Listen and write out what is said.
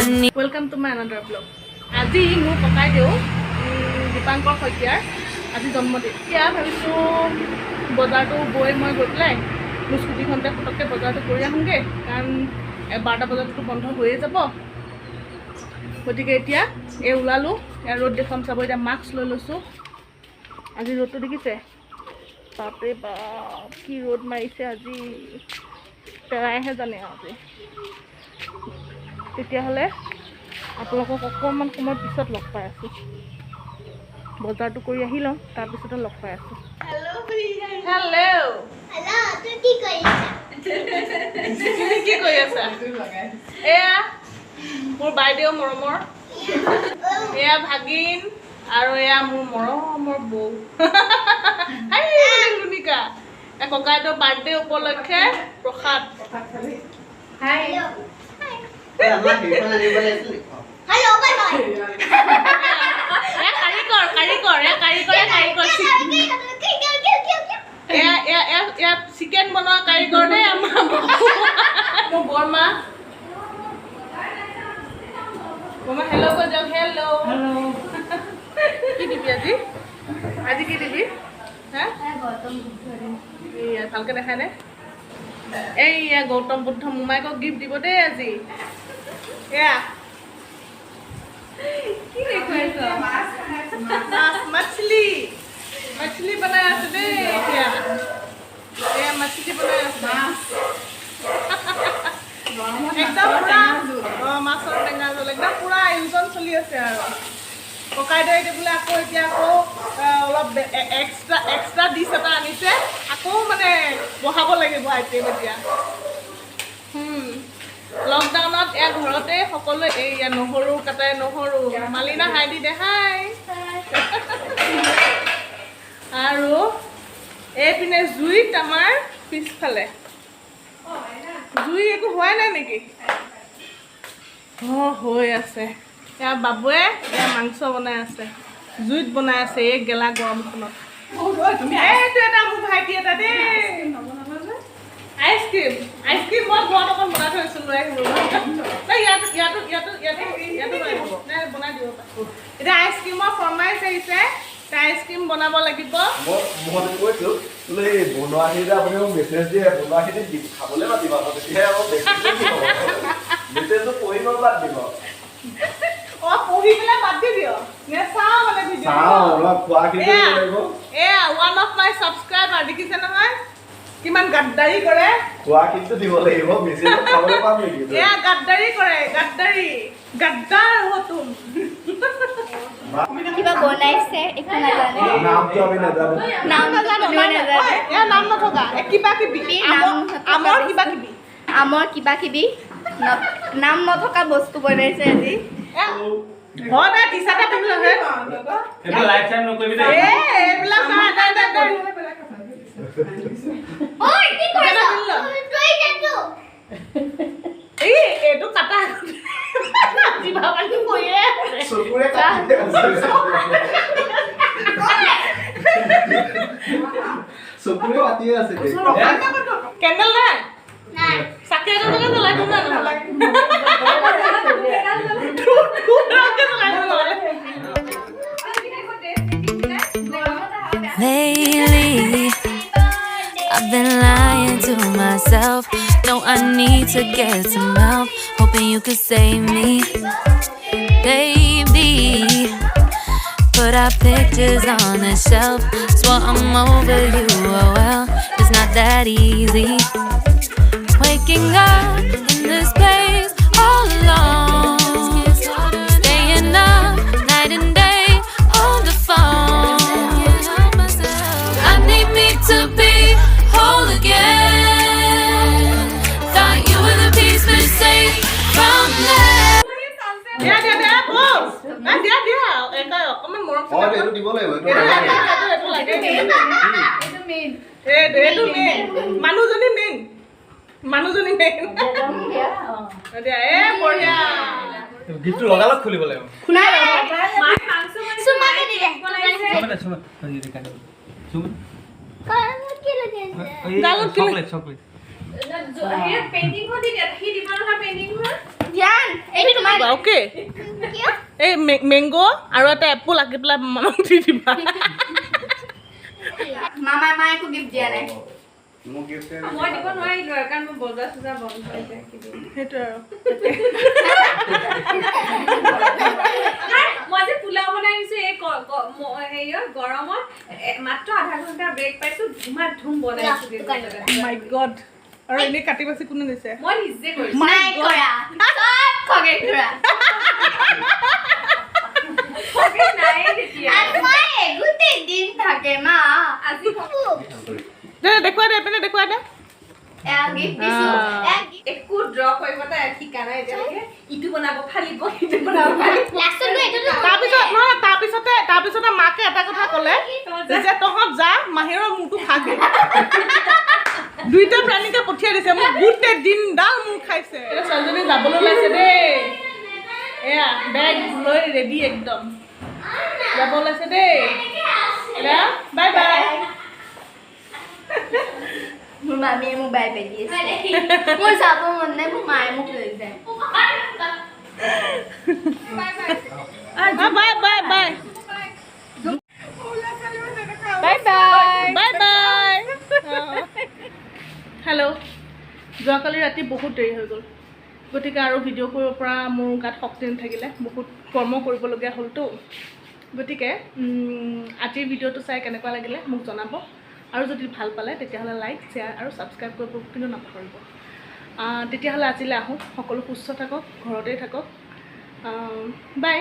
need. Welcome to my another vlog. আজি মোৰ ককাই দেউ দীপাংকৰ শইকীয়াৰ আজি জন্মদিন। এতিয়া ভাবিছোঁ বজাৰটো গৈ মই গৈ পেলাই মোৰ স্কুটিখনতে পটককৈ বজাৰটো কৰি আহোঁগৈ, কাৰণ 12টা বজাততো বন্ধ হৈয়ে যাব। গতিকে এতিয়া এই ওলালোঁ, ইয়াৰ ৰ'দ দেখুৱাম চাব। এতিয়া মাস্ক লৈ লৈছোঁ। আজি ৰ'দটো দেখিছে? বাপৰে বাপ, কি ৰ'দ মাৰিছে আজি, পেৰাইহে জানে আজি। তেতিয়াহ'লে আপোনালোকক অকণমান সময় পিছত লগ পাই আছোঁ। বজাৰটো কৰি আহি লওঁ, তাৰপিছতে লগ পাই আছোঁ। তুমি কি কৰি আছা? এয়া মোৰ বাইদেউ মৰমৰ, এয়া ভাগিন, আৰু এয়া মোৰ মৰমৰ বৌ লুনিকা। ককাইদেউৰ বাৰ্থডে উপলক্ষে প্ৰসাদ। চিকেন বনোৱা কাৰিকৰ দেই আমাৰ মোৰ বৰমা। বৰমা হেল্ল' কৈ যাওক। হেল্ল' কি দিবি আজি? আজি কি দিবি? হা এইয়া ভালকৈ দেখাই নে? এইয়া গৌতম বুদ্ধ মোমাইকক গিফ্ট দিব দেই আজি। এয়া কি দেখুৱাইছ? মাছলি মাছলি বনাই আছে দেই। এতিয়া এয়া মাছলি বনাই আছে একদম পুৰা। মাছৰ টেঙা জোল একদম পুৰা আয়োজন চলি আছে। আৰু ককাইদেউ এতিয়া বোলে আকৌ এতিয়া আকৌ অলপ এক্সট্ৰা ডিছ এটা আনিছে, আকৌ মানে বহাব লাগিব আইটেম এতিয়া। লকডাউনত এয়া ঘৰতে সকলোৱে এইয়া নহৰু কাটাই, নহৰু মালিনা হাই দি দেখাই। আৰু এইপিনে জুইত আমাৰ পিছফালে জুই একো হোৱাই নাই নেকি? হৈ আছে। এয়া বাবুৱে এয়া মাংস বনাই আছে, জুইত বনাই আছে এই গেলা গৰমখনত। এইটো এটা মোৰ ভাইটি এটা দেই, আইচক্ৰীম মই ঘৰত অকণ বনাই থৈছোঁ, লৈ আহিব। ইয়াতো বনাই দিব পাৰোঁ। এতিয়া আইচক্ৰীমৰ ফৰমাইছ আহিছে, আইচক্ৰীম বনাব লাগিব। পঢ়ি পেলাই বাদ দি দিয় নে চাওঁ মানে ভিডিঅ'? এয়া ওৱান অফ মাই ছাবস্ক্ৰাইবাৰ, দেখিছে নহয় কিমান গাদ্দাৰি কৰে। এয়া গাদ্দাৰি কৰে, গাদ্দাৰ হ তুম। কিবা বনাইছে একো নাজানে, নাম নথকা কিবা কিবি আমৰ কিবা কিবি নাম নথকা বস্তু বনাইছে আজি। এইটো কাটা কেণ্ডেল নাই, চাকি এজনকে জ্বলাই দিওঁ না নহ'লে। Lately, I've been lying to myself. No, I need to get some help. Hoping you could save me, baby. Put our pictures on the shelf. Swore I'm over you. Oh well, it's not that easy. Waking up in this place all alone, staying up night and day on the phone. I need me to be whole again. Thought you were the piece missing from there. অকমান মৰম মানুহজনী main বঢ়িয়া। গিফ্টটো লগালগ খুলিব লাগিব। ধ্যান, এইটো তোমাৰ অ'কে এই মেংগ' আৰু এটা এপল আঁকি পেলাই মামাক দি দিবা মামাই মায়ে একো গিফ্ট দিয়া নাই মই দিব নোৱাৰিলো কাৰণ মোৰ বজাৰ চজাৰ বন্ধ হৈ যায় সেইটোৱে আৰু মই যে পোলাও বনাই দিছো এই হেৰিয়ত গৰমত মাত্ৰ আধা ঘণ্টা ব্ৰেক পাইছো ধুমা ধুম বনাইছো মাই গড আৰু এনেই কাটি বাচি কোনে দিছে মই নিজে কৰিছো নাই কৰা চব খগে কৰা নাই তেতিয়া মই গোটেই দিন থাকে মা আজি দেখুৱাই দে এপিনে দেখুৱাই দে গিফ্ট দিছো একো ড্ৰ কৰিব তাই শিকা নাই এতিয়ালৈকে ইটো বনাব ফালিব ইটো বনাব ফালিব লাষ্টত এইটো তাৰপিছতে মাকে এটা কথা ক'লে যে তহঁত যা মাহীৰৰ মূৰটো খাগে দুইটা প্ৰাণীকে পঠিয়াই দিছে মোক গোটেই দিনডাল মোৰ খাইছে এতিয়া ছোৱালীজনী যাবলৈ ওলাইছে দেই এয়া বেগ লৈ ৰেডি একদম যাব ওলাইছে দেই এতিয়া বাই বাই মোৰ মামীয়ে মোক বাই বাই দি আছে মোৰ যাব মন নাই মোৰ মায়ে মোক লৈ যায় bye bye bye bye bye bye bye hello' যোৱাকালি ৰাতি বহুত দেৰি হৈ গ'ল গতিকে আৰু ভিডিঅ' কৰিব পৰা মোৰ গাত শক্তি নাথাকিলে বহুত কৰ্ম কৰিবলগীয়া হ'লতো গতিকে আজিৰ ভিডিঅ'টো চাই কেনেকুৱা লাগিলে মোক জনাব আৰু যদি ভাল পালে তেতিয়াহ'লে লাইক শ্বেয়াৰ আৰু ছাবস্ক্ৰাইব কৰিব কিন্তু নাপাহৰিব তেতিয়াহ'লে আজিলৈ আহোঁ সকলো সুস্থ থাকক ঘৰতেই থাকক বাই